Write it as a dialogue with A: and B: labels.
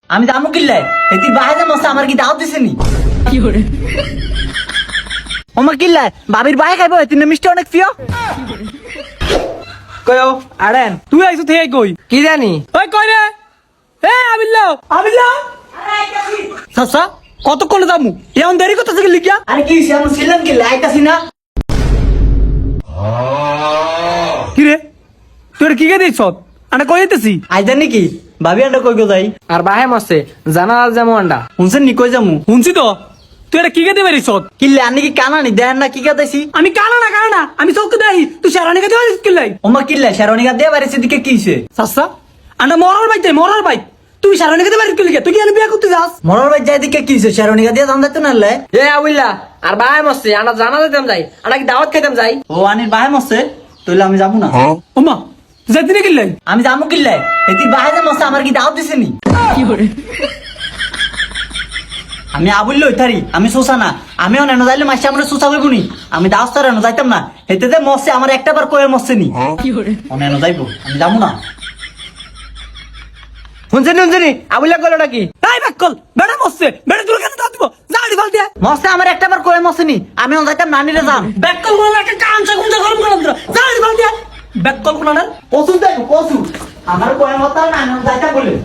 A: আমি যাবো কিল্লাই এটি বাইরে মশা আমার কি দাওয়াত দিছেনি ওমা কিল্লাই বাবির বাহে খাইবো এটি মিষ্টি অনেক প্রিয়
B: কয়ো আড়েন তুই আইছো থেকে কই
C: কি জানি
B: ওই কই রে আবিল্লাহ সাসা কতক্ষণ যামু এমন দেরি করতেছে কি লিখিয়া
A: আরে কি আমি ছিলাম কি লাইতাছি না
B: কি রে তোর কি কে দিছ আনা কই দিতেছি
A: আইদার নাকি ভাবি আন্ডা কই গো যাই
C: আর বাহে মস্তে জানা যেমন আন্ডা
A: শুনছেন নি কই যামু
B: শুনছি তো তুই এটা কি কে দিবে রিস
A: কিল্লে আনি কি কানানি দেন না কি কাদাইছি
B: আমি কানা না আমি চোখ দেই তুই সারানি কে দিছিস কি লাই
A: ওমা কিল্লাই শেরওয়ানি গা দিয়ে বাড়িছে দিকে কি হইছে
B: সাসা আন্ডা মরার বাইক তুই সারানি কে দিবে কি লিখে তুই কি আমি বিয়া করতে যাস
A: মরার ভাই যাই দিকে কি হইছে শেরওয়ানি গা দিয়ে দাম দিতে না লে
C: এ আবিল্লা আর বাহে মস্তে আন্ডা জানা যেতাম যাই আন্ডা কি দাওয়াত খাইতাম যাই
A: ও আনির বাহে মরছে তাইলে আমি যাবো না
B: ওমা যাইতি না কি লাই
A: আমি যাবো কিল্লাই এটি বাহে মরছে আমার কি দাওয়াত দিছেনি আমি আবুল লইতারি আমি সোসা না আমি অনেন যাইলে মাসে আমরা সোসা হইব নি আমি দাওয়াত তার যাইতাম না এতে যে মরছে আমার একটা বার কয়ে মরছে নি অনেন যাইবো আমি যাবো না
C: শুনছেনি আবিল্লা কইলো নাকি
B: এই বাক্কল বেড়া মরছে বেড়া তোর কেন দাও দিব জানি ফাল দিয়া
A: মরছে আমার একটা বার কয়ে মরছে নি আমি অন যাইতাম নানিরে যাম
B: বাক্কল বলে একটা কাঞ্চা গুঞ্জা গরম করে দিল জানি ফাল দিয়া বাক্কল কোনার
A: পশু দেখো পশু আমার কয়ে মরতাম না আমি যাইতাম বলে